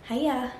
Hiya!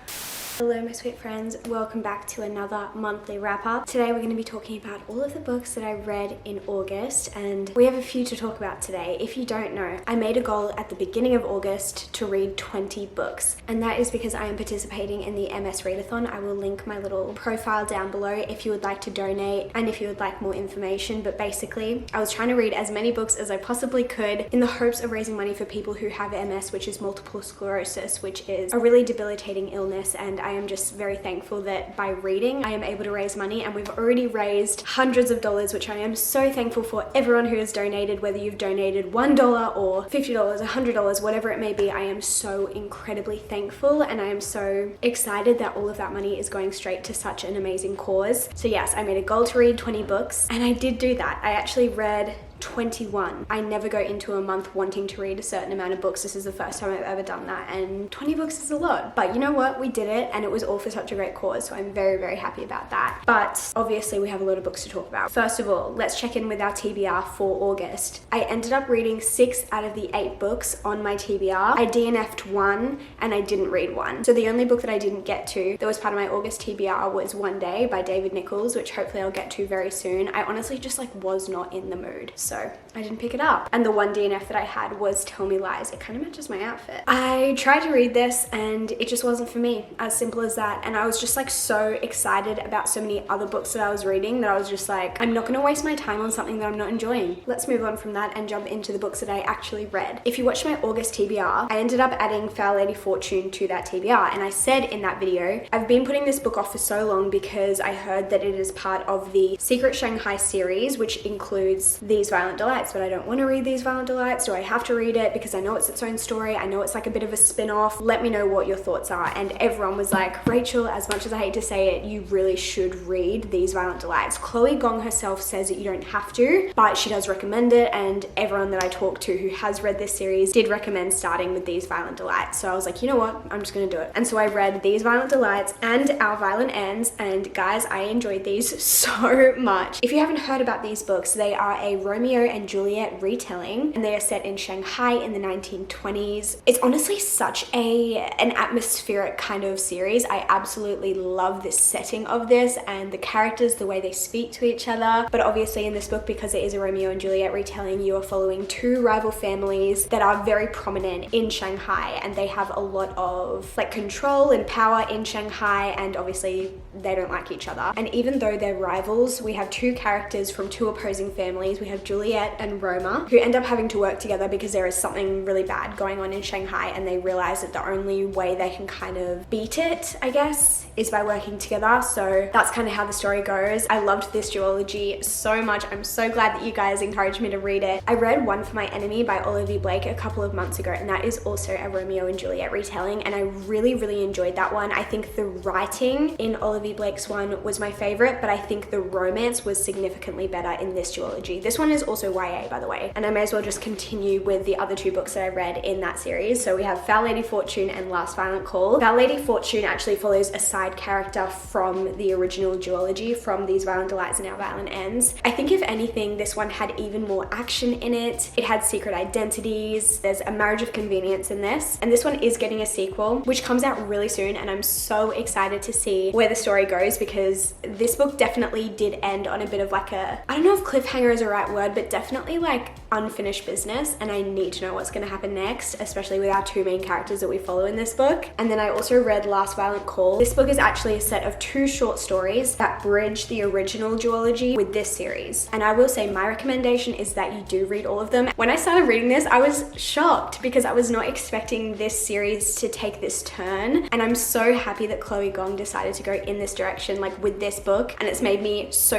Hello my sweet friends, welcome back to another monthly wrap up. Today we're going to be talking about all of the books that I read in August, and we have a few to talk about today. If you don't know, I made a goal at the beginning of August to read 20 books, and that is because I am participating in the MS Readathon. I will link my little profile down below if you would like to donate and if you would like more information. But basically, I was trying to read as many books as I possibly could in the hopes of raising money for people who have MS, which is multiple sclerosis, which is a really debilitating illness, and I am just very thankful that by reading I am able to raise money, and we've already raised hundreds of dollars, which I am so thankful for everyone who has donated, whether you've donated $1 or $50, $100, whatever it may be. I am so incredibly thankful, and I am so excited that all of that money is going straight to such an amazing cause. So yes, I made a goal to read 20 books, and I did do that. I actually read 21. I never go into a month wanting to read a certain amount of books. This is the first time I've ever done that, and 20 books is a lot. But you know what? We did it, and it was all for such a great cause, so I'm very, very happy about that. But obviously we have a lot of books to talk about. First of all, let's check in with our TBR for August. I ended up reading 6 out of the 8 books on my TBR. I DNF'd 1 and I didn't read 1. So the only book that I didn't get to that was part of my August TBR was One Day by David Nichols, which hopefully I'll get to very soon. I honestly just was not in the mood, so I didn't pick it up. And the one DNF that I had was Tell Me Lies. It kind of matches my outfit. I tried to read this and it just wasn't for me, as simple as that. And I was just so excited about so many other books that I was reading that I was just I'm not gonna waste my time on something that I'm not enjoying. Let's move on from that and jump into the books that I actually read. If you watched my August TBR, I ended up adding Foul Lady Fortune to that TBR, and I said in that video, I've been putting this book off for so long because I heard that it is part of the Secret Shanghai series, which includes These Violent Delights, but I don't want to read These Violent Delights. Do I have to read it? Because I know it's its own story. I know it's a bit of a spin-off. Let me know what your thoughts are. And everyone was like, Rachel, as much as I hate to say it, you really should read These Violent Delights. Chloe Gong herself says that you don't have to, but she does recommend it, and everyone that I talked to who has read this series did recommend starting with These Violent Delights. So I was like, you know what? I'm just gonna do it. And so I read These Violent Delights and Our Violent Ends, and guys, I enjoyed these so much. If you haven't heard about these books, they are a Romeo and Juliet retelling, and they are set in Shanghai in the 1920s. It's honestly such an atmospheric kind of series. I absolutely love this setting of this and the characters, the way they speak to each other. But obviously in this book, because it is a Romeo and Juliet retelling, you are following 2 rival families that are very prominent in Shanghai, and they have a lot of control and power in Shanghai, and obviously they don't like each other. And even though they're rivals, we have 2 characters from 2 opposing families. We have Juliet and Roma, who end up having to work together because there is something really bad going on in Shanghai, and they realize that the only way they can kind of beat it, I guess, is by working together. So that's kind of how the story goes. I loved this duology so much. I'm so glad that you guys encouraged me to read it. I read One for My Enemy by Olivia Blake a couple of months ago, and that is also a Romeo and Juliet retelling, and I really, really enjoyed that one. I think the writing in Olivia Blake's one was my favorite, but I think the romance was significantly better in this duology. This one is also YA, by the way, and I may as well just continue with the other 2 books that I read in that series. So we have Foul Lady Fortune and Last Violent Call. Foul Lady Fortune actually follows a side character from the original duology, from These Violent Delights and Our Violent Ends. I think if anything, this one had even more action in it. It had secret identities. There's a marriage of convenience in this, and this one is getting a sequel, which comes out really soon, and I'm so excited to see where the story goes, because this book definitely did end on a bit of I don't know if cliffhanger is the right word, but definitely unfinished business, and I need to know what's going to happen next, especially with our 2 main characters that we follow in this book. And then I also read Last Violent Call. This book is actually a set of 2 short stories that bridge the original duology with this series, and I will say my recommendation is that you do read all of them. When I started reading this, I was shocked because I was not expecting this series to take this turn, and I'm so happy that Chloe Gong decided to go in this direction with this book, and it's made me so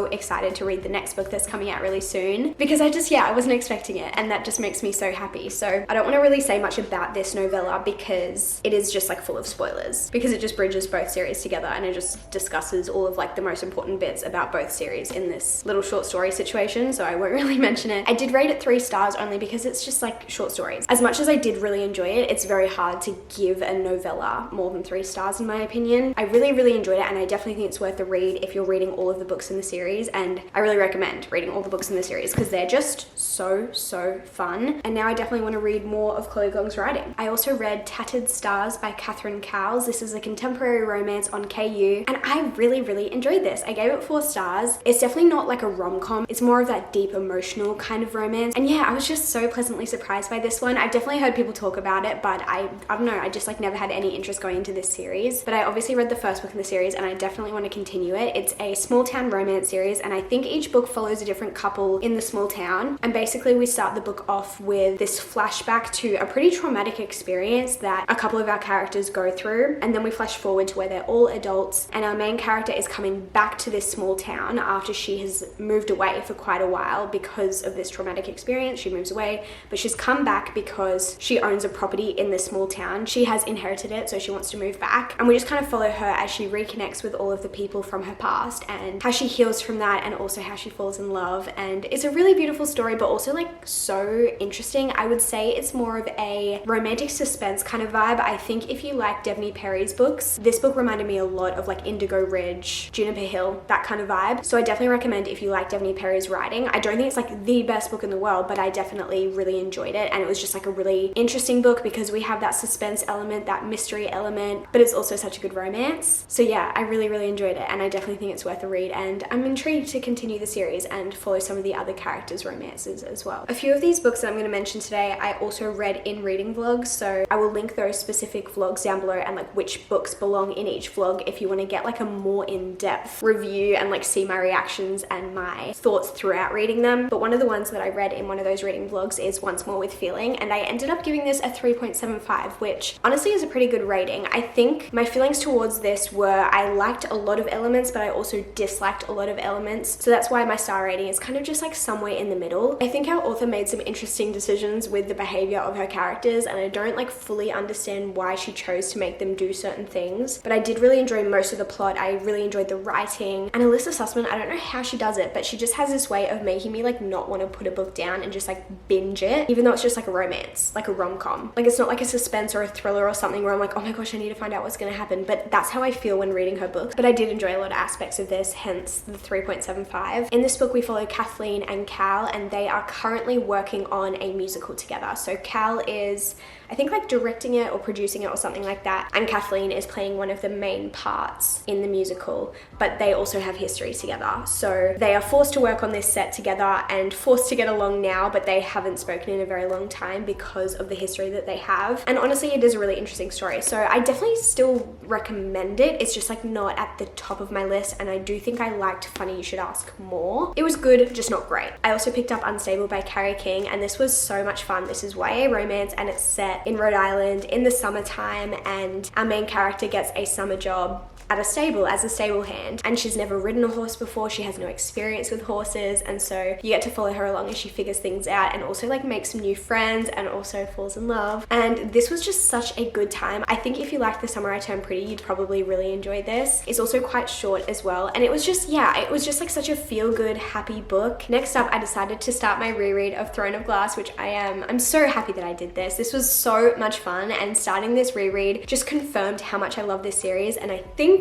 excited to read the next book that's coming out really soon, because I wasn't expecting it, and that just makes me so happy. So I don't want to really say much about this novella because it is just full of spoilers, because it just bridges both series together, and it just discusses all of the most important bits about both series in this little short story situation, so I won't really mention it. I did rate it 3 stars only because it's just short stories. As much as I did really enjoy it, it's very hard to give a novella more than 3 stars in my opinion. I really enjoyed it, and I definitely think it's worth the read if you're reading all of the books in the series, and I really recommend reading all the books books in the series because they're just so fun. And now I definitely want to read more of Chloe Gong's writing. I also read Tattered Stars by Catherine Cowles. This is a contemporary romance on KU, and I really enjoyed this. I gave it 4 stars. It's definitely not like a rom-com. It's more of that deep emotional kind of romance. And yeah, I was just so pleasantly surprised by this one. I've definitely heard people talk about it, but I don't know, I just like never had any interest going into this series. But I obviously read the first book in the series and I definitely want to continue it. It's a small town romance series, and I think each book follows a different couple in the small town. And basically we start the book off with this flashback to a pretty traumatic experience that a couple of our characters go through, and then we flash forward to where they're all adults, and our main character is coming back to this small town after she has moved away for quite a while because of this traumatic experience. She moves away, but she's come back because she owns a property in this small town. She has inherited it, so she wants to move back, and we just kind of follow her as she reconnects with all of the people from her past and how she heals from that, and also how she falls in love. And it's a really beautiful story, but also like so interesting. I would say it's more of a romantic suspense kind of vibe. I think if you like Devney Perry's books, this book reminded me a lot of like Indigo Ridge, Juniper Hill, that kind of vibe. So I definitely recommend if you like Devney Perry's writing. I don't think it's like the best book in the world, but I definitely really enjoyed it, and it was just like a really interesting book because we have that suspense element, that mystery element, but it's also such a good romance. So yeah, I really enjoyed it, and I definitely think it's worth a read, and I'm intrigued to continue the series and follow some of the other characters' romances as well. A few of these books that I'm going to mention today I also read in reading vlogs, so I will link those specific vlogs down below and like which books belong in each vlog if you want to get like a more in-depth review and like see my reactions and my thoughts throughout reading them. But one of the ones that I read in one of those reading vlogs is Once More with Feeling, and I ended up giving this a 3.75, which honestly is a pretty good rating. I think my feelings towards this were I liked a lot of elements, but I also disliked a lot of elements, so that's why my star rating is kind of just like somewhere in the middle. I think our author made some interesting decisions with the behavior of her characters, and I don't like fully understand why she chose to make them do certain things, but I did really enjoy most of the plot. I really enjoyed the writing, and Alyssa Sussman, I don't know how she does it, but she just has this way of making me like not want to put a book down and just like binge it, even though it's just like a romance, like a rom-com. Like it's not like a suspense or a thriller or something where I'm like, oh my gosh, I need to find out what's going to happen, but that's how I feel when reading her books. But I did enjoy a lot of aspects of this, hence the 3.75. In this book we follow Kathleen and Cal, and they are currently working on a musical together. So Cal is, I think, like directing it or producing it or something like that, and Kathleen is playing one of the main parts in the musical, but they also have history together. So they are forced to work on this set together and forced to get along now, but they haven't spoken in a very long time because of the history that they have. And honestly, it is a really interesting story, so I definitely still recommend it. It's just like not at the top of my list, and I do think I liked Funny You Should Ask more. It was good, just not great. I also picked up Unstable by Carrie King, and this was so much fun. This is YA romance, and it's set in Rhode Island in the summertime, and our main character gets a summer job at a stable as a stable hand, and she's never ridden a horse before. She has no experience with horses, and so you get to follow her along as she figures things out and also like makes some new friends and also falls in love. And this was just such a good time. I think if you like The Summer I Turned Pretty, you'd probably really enjoy this. It's also quite short as well, and it was just, yeah, it was just like such a feel-good, happy book. Next up, I decided to start my reread of Throne of Glass, which I'm so happy that I did this. This was so much fun, and starting this reread just confirmed how much I love this series. And I think,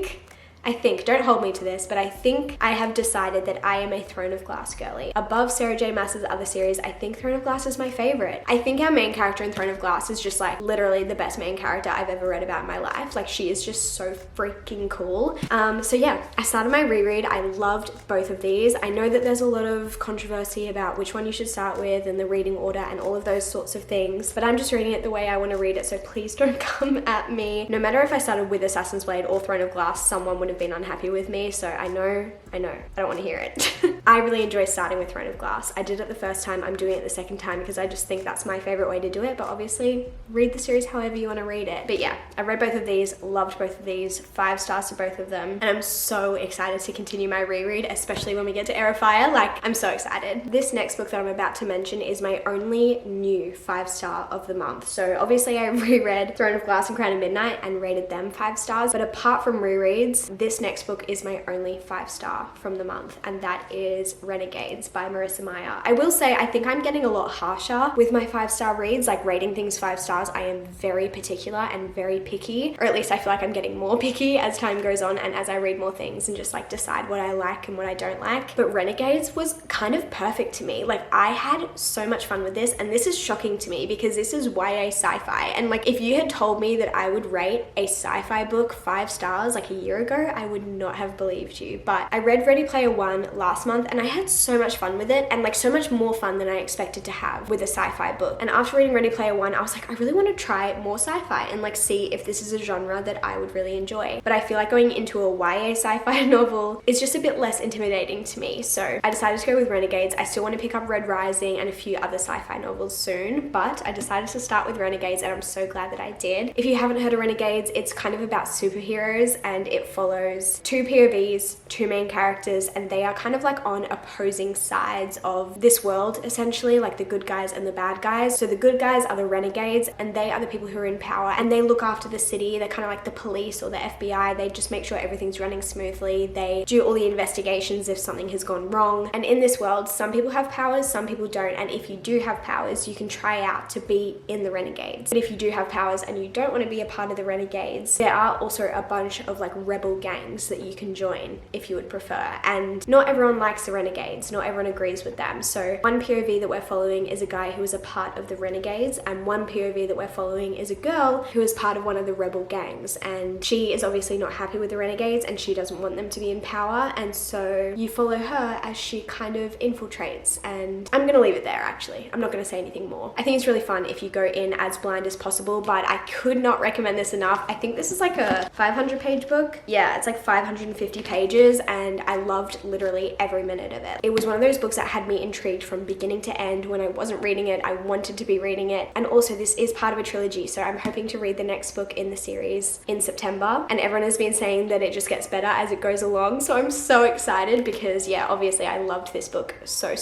don't hold me to this, but I think I have decided that I am a Throne of Glass girly. Above Sarah J Maas's other series, I think Throne of Glass is my favorite. I think our main character in Throne of Glass is just like literally the best main character I've ever read about in my life. Like she is just so freaking cool. So yeah, I started my reread. I loved both of these. I know that there's a lot of controversy about which one you should start with and the reading order and all of those sorts of things, but I'm just reading it the way I want to read it, so please don't come at me. No matter if I started with Assassin's Blade or Throne of Glass, someone would have been unhappy with me, so I know, I don't want to hear it. I really enjoy starting with Throne of Glass. I did it the first time, I'm doing it the second time because I just think that's my favorite way to do it, but obviously read the series however you want to read it. But yeah, I read both of these, loved both of these, 5 stars to both of them, and I'm so excited to continue my reread, especially when we get to Air of Fire. Like, I'm so excited. This next book that I'm about to mention is my only new 5-star of the month. So obviously I reread Throne of Glass and Crown of Midnight and rated them 5 stars, but apart from rereads, this next book is my only 5-star from the month, and that is is Renegades by Marissa Meyer. I will say I think I'm getting a lot harsher with my 5-star reads, like rating things 5 stars. I am very particular and very picky, or at least I feel like I'm getting more picky as time goes on and as I read more things and just like decide what I like and what I don't like. But Renegades was kind of perfect to me. Like I had so much fun with this, and this is shocking to me because this is YA sci-fi, and like if you had told me that I would rate a sci-fi book 5 stars like a year ago, I would not have believed you. But I read Ready Player One last month and I had so much fun with it, and like so much more fun than I expected to have with a sci-fi book. And after reading Ready Player One, I was like, I really want to try more sci-fi and like see if this is a genre that I would really enjoy. But I feel like going into a YA sci-fi novel is just a bit less intimidating to me. So I decided to go with Renegades. I still want to pick up Red Rising and a few other sci-fi novels soon, but I decided to start with Renegades and I'm so glad that I did. If you haven't heard of Renegades, it's kind of about superheroes and it follows 2 POVs, 2 main characters, and they are kind of like on opposing sides of this world, essentially, like the good guys and the bad guys. So the good guys are the Renegades and they are the people who are in power and they look after the city. They're kind of like the police or the FBI. They just make sure everything's running smoothly. They do all the investigations if something has gone wrong. And in this world, some people have powers, some people don't. And if you do have powers, you can try out to be in the Renegades. But if you do have powers and you don't want to be a part of the Renegades, there are also a bunch of like rebel gangs that you can join if you would prefer. And not everyone likes the Renegades. Not everyone agrees with them. So one POV that we're following is a guy who is a part of the Renegades, and one POV that we're following is a girl who is part of one of the rebel gangs. And she is obviously not happy with the Renegades and she doesn't want them to be in power. And so you follow her as she kind of infiltrates. And I'm gonna leave it there actually. I'm not gonna say anything more. I think it's really fun if you go in as blind as possible, but I could not recommend this enough. I think this is like a 500-page book. Yeah, it's like 550 pages and I loved literally every minute of it. It was one of those books that had me intrigued from beginning to end. When I wasn't reading it, I wanted to be reading it. And also this is part of a trilogy, so I'm hoping to read the next book in the series in September. And everyone has been saying that it just gets better as it goes along, so I'm so excited because yeah, obviously I loved this book so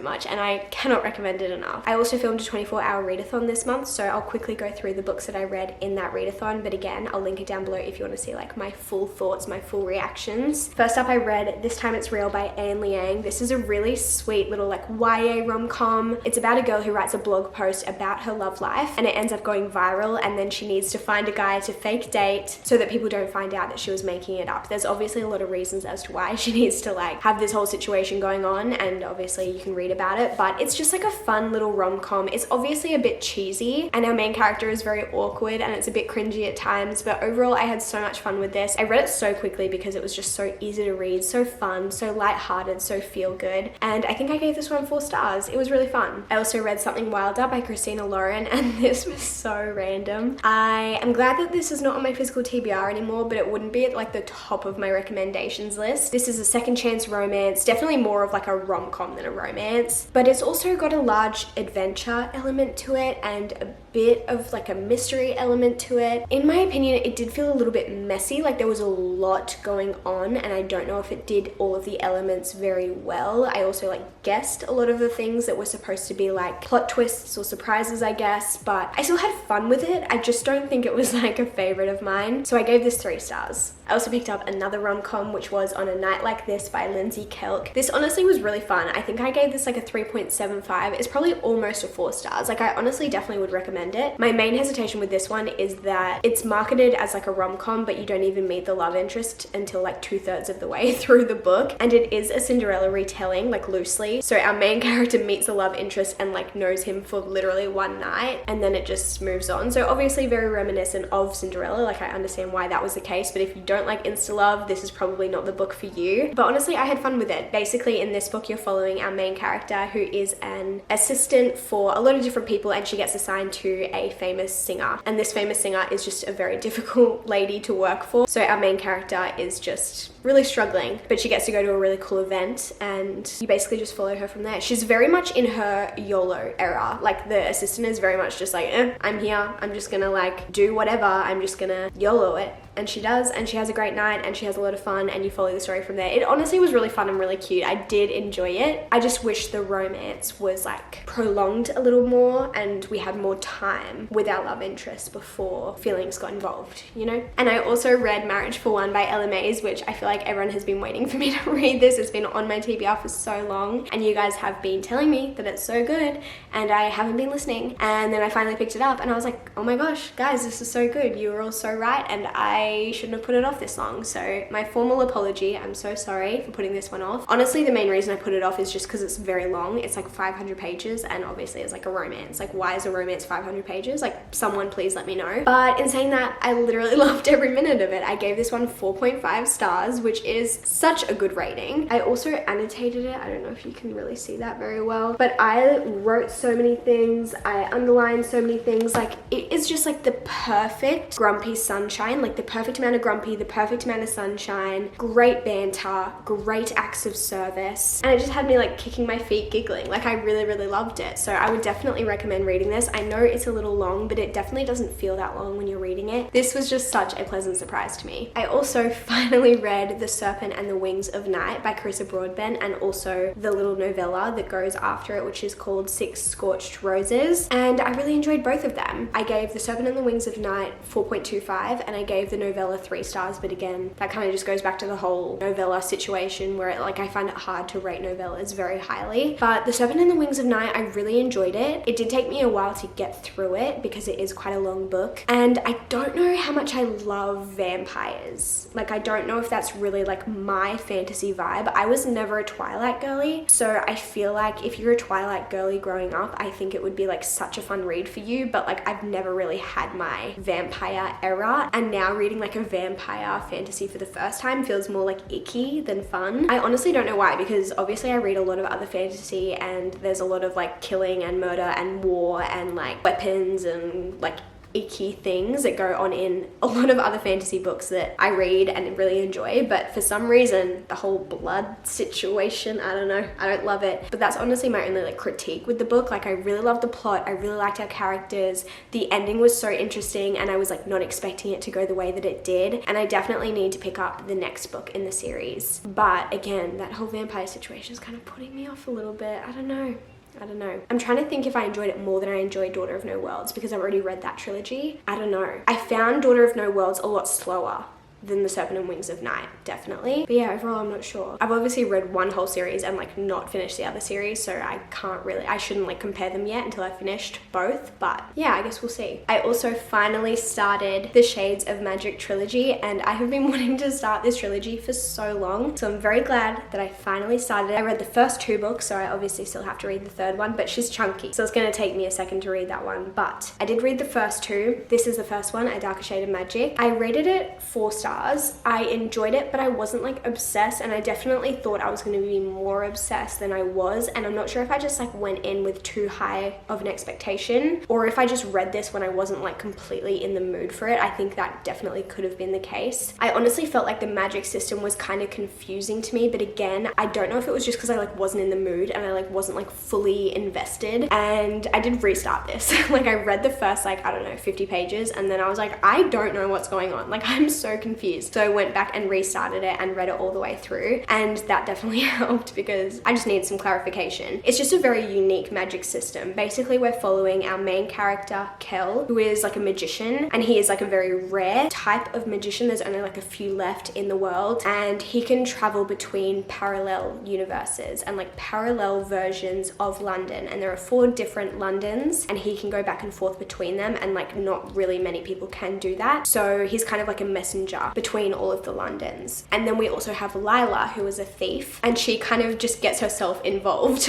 much and I cannot recommend it enough. I also filmed a 24-hour readathon this month, so I'll quickly go through the books that I read in that readathon, but again, I'll link it down below if you want to see like my full thoughts, my full reactions. First up, I read This Time It's Real by Anne Liang. This is a really sweet little like YA rom-com. It's about a girl who writes a blog post about her love life and it ends up going viral, and then she needs to find a guy to fake date so that people don't find out that she was making it up. There's obviously a lot of reasons as to why she needs to like have this whole situation going on, and obviously you can read about it, but it's just like a fun little rom-com. It's obviously a bit cheesy and our main character is very awkward and it's a bit cringy at times, but overall I had so much fun with this. I read it so quickly because it was just so easy to read, so fun, so lighthearted, so feel good, and I think I gave this one 4 stars. It was really fun. I also read Something Wilder by Christina Lauren, and this was so random. I am glad that this is not on my physical TBR anymore, but it wouldn't be at like the top of my recommendations list. This is a second chance romance, definitely more of like a rom-com than a romance, but it's also got a large adventure element to it and a bit of like a mystery element to it. In my opinion, it did feel a little bit messy, like there was a lot going on and I don't know if it did all of the elements very well. I also like guessed a lot of the things that were supposed to be like plot twists or surprises, I guess, but I still had fun with it. I just don't think it was like a favorite of mine, so I gave this 3 stars. I also picked up another rom-com, which was On a Night Like This by Lindsay Kelk. This honestly was really fun. I think I gave this like a 3.75. It's probably almost a 4 stars. Like I honestly definitely would recommend it. My main hesitation with this one is that it's marketed as like a rom-com, but you don't even meet the love interest until like 2/3 of the way through the book. And it is a Cinderella retelling, like loosely. So our main character meets the love interest and like knows him for literally one night and then it just moves on. So obviously very reminiscent of Cinderella. Like I understand why that was the case, but if you don't like insta love, this is probably not the book for you. But honestly, I had fun with it. Basically in this book, you're following our main character who is an assistant for a lot of different people and she gets assigned to a famous singer. And this famous singer is just a very difficult lady to work for. So our main character is just really struggling, but she gets to go to a really cool event and you basically just follow her from there. She's very much in her YOLO era. Like the assistant is very much just like, I'm here, I'm just gonna like do whatever, I'm just gonna YOLO it. And she does, and she has a great night, and she has a lot of fun, and you follow the story from there. It honestly was really fun and really cute. I did enjoy it. I just wish the romance was like prolonged a little more and we had more time with our love interest before feelings got involved, you know? And I also read Marriage for One by Ella Mays, which I feel like everyone has been waiting for me to read this. It's been on my TBR for so long, and you guys have been telling me that it's so good, and I haven't been listening. And then I finally picked it up and I was like, oh my gosh, guys, this is so good. You were all so right, and I shouldn't have put it off this long. So my formal apology, I'm so sorry for putting this one off. Honestly, the main reason I put it off is just because it's very long. It's like 500 pages, and obviously it's like a romance. Like, why is a romance 500 pages? Like, someone please let me know. But in saying that, I literally loved every minute of it. I gave this one 4.5 stars, which is such a good rating. I also annotated it. I don't know if you can really see that very well, but I wrote so many things. I underlined so many things. Like, it is just like the perfect grumpy sunshine, like the perfect amount of grumpy, the perfect amount of sunshine, great banter, great acts of service, and it just had me like kicking my feet giggling. Like, I really loved it. So I would definitely recommend reading this. I know it's a little long, but it definitely doesn't feel that long when you're reading it. This was just such a pleasant surprise to me. I also finally read The Serpent and the Wings of Night by Carissa Broadbent, and also the little novella that goes after it, which is called Six Scorched Roses, and I really enjoyed both of them. I gave The Serpent and the Wings of Night 4.25, and I gave the novella 3 stars, but again, that kind of just goes back to the whole novella situation where I find it hard to rate novellas very highly. But The Serpent and the Wings of Night, I really enjoyed it. It did take me a while to get through it because it is quite a long book, and I don't know how much I love vampires. Like, I don't know if that's really like my fantasy vibe. I was never a Twilight girly, so I feel like if you're a Twilight girly growing up, I think it would be like such a fun read for you, but like I've never really had my vampire era, and now reading like a vampire fantasy for the first time feels more like icky than fun. I honestly don't know why, because obviously I read a lot of other fantasy and there's a lot of like killing and murder and war and like weapons and like icky things that go on in a lot of other fantasy books that I read and really enjoy, but for some reason the whole blood situation, I don't know, I don't love it. But that's honestly my only like critique with the book. Like, I really loved the plot, I really liked our characters, the ending was so interesting, and I was like not expecting it to go the way that it did, and I definitely need to pick up the next book in the series. But again, that whole vampire situation is kind of putting me off a little bit. I don't know. I'm trying to think if I enjoyed it more than I enjoyed Daughter of No Worlds, because I've already read that trilogy. I don't know. I found Daughter of No Worlds a lot slower than The Serpent and Wings of Night, definitely. But yeah, overall, I'm not sure. I've obviously read one whole series and like not finished the other series, so I shouldn't like compare them yet until I've finished both, but yeah, I guess we'll see. I also finally started the Shades of Magic trilogy, and I have been wanting to start this trilogy for so long, so I'm very glad that I finally started it. I read the first 2 books, so I obviously still have to read the 3rd one, but she's chunky, so it's gonna take me a second to read that one, but I did read the first 2. This is the first one, A Darker Shade of Magic. I rated it 4 stars. I enjoyed it, but I wasn't like obsessed, and I definitely thought I was going to be more obsessed than I was, and I'm not sure if I just like went in with too high of an expectation, or if I just read this when I wasn't like completely in the mood for it. I think that definitely could have been the case. I honestly felt like the magic system was kind of confusing to me, but again, I don't know if it was just because I like wasn't in the mood and I like wasn't like fully invested, and I did restart this. Like, I read the first like, I don't know, 50 pages, and then I was like, I don't know what's going on. Like, I'm so confused. So I went back and restarted it and read it all the way through, and that definitely helped because I just needed some clarification. It's just a very unique magic system. Basically, we're following our main character, Kel, who is like a magician, and he is like a very rare type of magician. There's only like a few left in the world, and he can travel between parallel universes and like parallel versions of London, and there are 4 different Londons, and he can go back and forth between them, and like not really many people can do that. So he's kind of like a messenger between all of the Londons. And then we also have Lila, who is a thief, and she kind of just gets herself involved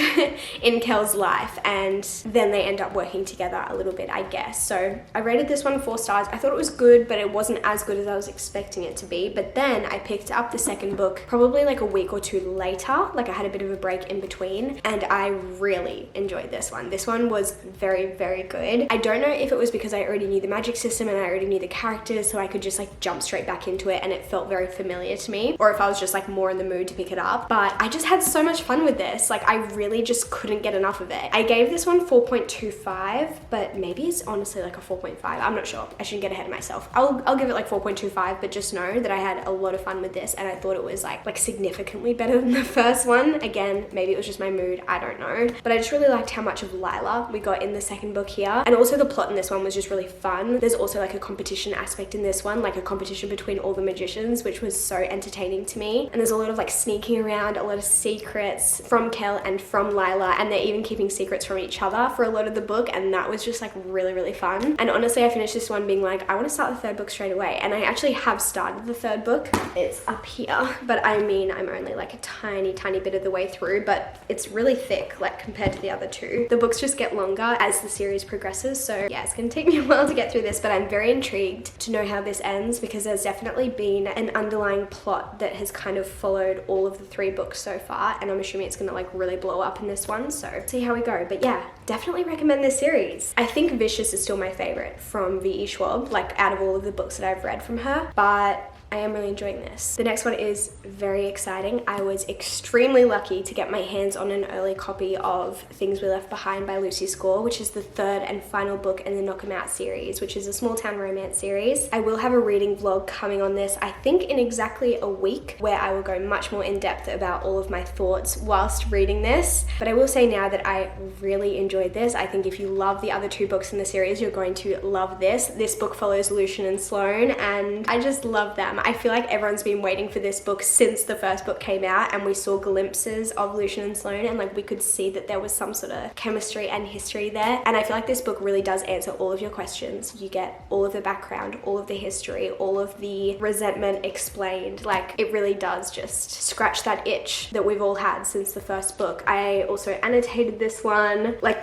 in Kel's life, and then they end up working together a little bit, I guess. So I rated this one 4 stars. I thought it was good, but it wasn't as good as I was expecting it to be. But then I picked up the second book probably like a week or 2 later. Like, I had a bit of a break in between, and I really enjoyed this one. This one was very, very good. I don't know if it was because I already knew the magic system and I already knew the characters, so I could just like jump straight back back into it and it felt very familiar to me, or if I was just like more in the mood to pick it up. But I just had so much fun with this. Like I really just couldn't get enough of it. I gave this one 4.25, but maybe it's honestly like a 4.5. I'm not sure. I shouldn't get ahead of myself. I'll give it like 4.25, but just know that I had a lot of fun with this and I thought it was like significantly better than the first one. Again, maybe it was just my mood, I don't know. But I just really liked how much of Lila we got in the second book here. And also the plot in this one was just really fun. There's also like a competition aspect in this one, like a competition between all the magicians, which was so entertaining to me. And there's a lot of like sneaking around, a lot of secrets from Kel and from Lila, and they're even keeping secrets from each other for a lot of the book, and that was just like really, really fun. And honestly, I finished this one being like, I want to start the third book straight away. And I actually have started the third book. It's up here, but I mean, I'm only like a tiny bit of the way through, but it's really thick like compared to the other two. The books just get longer as the series progresses, so yeah, it's gonna take me a while to get through this, but I'm very intrigued to know how this ends because there's definitely been an underlying plot that has kind of followed all of the 3 books so far, and I'm assuming it's gonna like really blow up in this one, so see how we go. But yeah, definitely recommend this series. I think Vicious is still my favorite from V.E. Schwab, like out of all of the books that I've read from her, but I am really enjoying this. The next one is very exciting. I was extremely lucky to get my hands on an early copy of Things We Left Behind by Lucy Score, which is the 3rd and final book in the Knock 'Em Out series, which is a small town romance series. I will have a reading vlog coming on this, I think in exactly a week, where I will go much more in depth about all of my thoughts whilst reading this. But I will say now that I really enjoyed this. I think if you love the other 2 books in the series, you're going to love this. This book follows Lucian and Sloane, and I just love them. I feel like everyone's been waiting for this book since the first book came out, and we saw glimpses of Lucian and Sloane, and like we could see that there was some sort of chemistry and history there. And I feel like this book really does answer all of your questions. You get all of the background, all of the history, all of the resentment explained. Like it really does just scratch that itch that we've all had since the first book. I also annotated this one. Like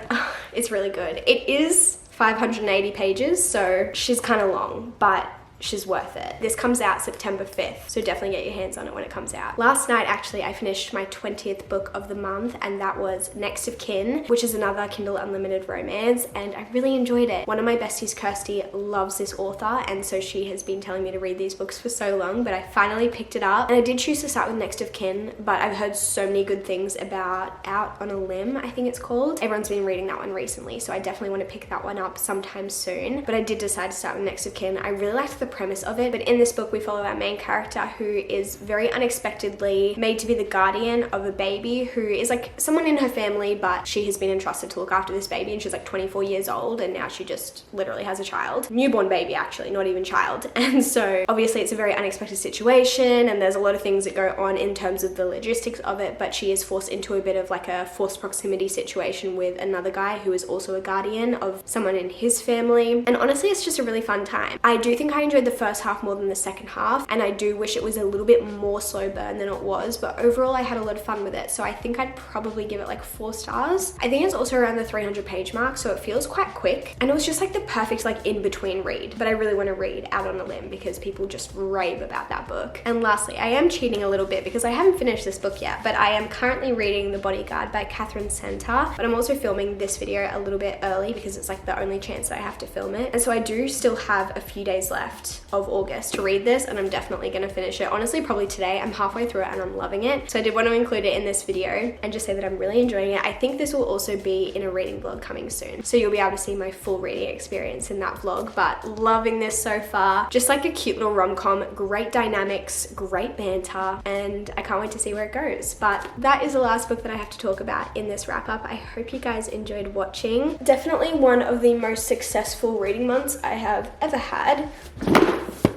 it's really good. It is 580 pages, so she's kind of long, but she's worth it. This comes out September 5th, so definitely get your hands on it when it comes out. Last night, actually, I finished my 20th book of the month, and that was Next of Kin, which is another Kindle Unlimited romance, and I really enjoyed it. One of my besties, Kirsty, loves this author, and so she has been telling me to read these books for so long, but I finally picked it up, and I did choose to start with Next of Kin, but I've heard so many good things about Out on a Limb, I think it's called. Everyone's been reading that one recently, so I definitely want to pick that one up sometime soon, but I did decide to start with Next of Kin. I really liked the premise of it, but in this book we follow our main character who is very unexpectedly made to be the guardian of a baby who is like someone in her family, but she has been entrusted to look after this baby, and she's like 24 years old, and now she just literally has a child. Newborn baby, actually, not even child. And so obviously it's a very unexpected situation, and there's a lot of things that go on in terms of the logistics of it, but she is forced into a bit of like a forced proximity situation with another guy who is also a guardian of someone in his family. And honestly, it's just a really fun time. I do think I enjoyed the first half more than the second half, and I do wish it was a little bit more slow burn than it was, but overall I had a lot of fun with it, so I think I'd probably give it like 4 stars. I think it's also around the 300 page mark, so it feels quite quick, and it was just like the perfect like in between read. But I really want to read Out on a Limb because people just rave about that book. And lastly, I am cheating a little bit because I haven't finished this book yet, but I am currently reading The Bodyguard by Catherine Center, but I'm also filming this video a little bit early because it's like the only chance that I have to film it, and so I do still have a few days left of August to read this, and I'm definitely going to finish it. Honestly, probably today. I'm halfway through it and I'm loving it, so I did want to include it in this video and just say that I'm really enjoying it. I think this will also be in a reading vlog coming soon, so you'll be able to see my full reading experience in that vlog. But loving this so far. Just like a cute little rom-com, great dynamics, great banter, and I can't wait to see where it goes. But that is the last book that I have to talk about in this wrap up. I hope you guys enjoyed watching. Definitely one of the most successful reading months I have ever had.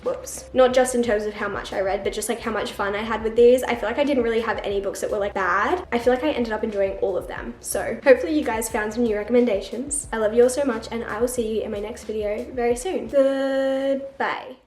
Whoops. Not just in terms of how much I read, but just like how much fun I had with these. I feel like I didn't really have any books that were like bad. I feel like I ended up enjoying all of them. So hopefully you guys found some new recommendations. I love you all so much, and I will see you in my next video very soon. Goodbye.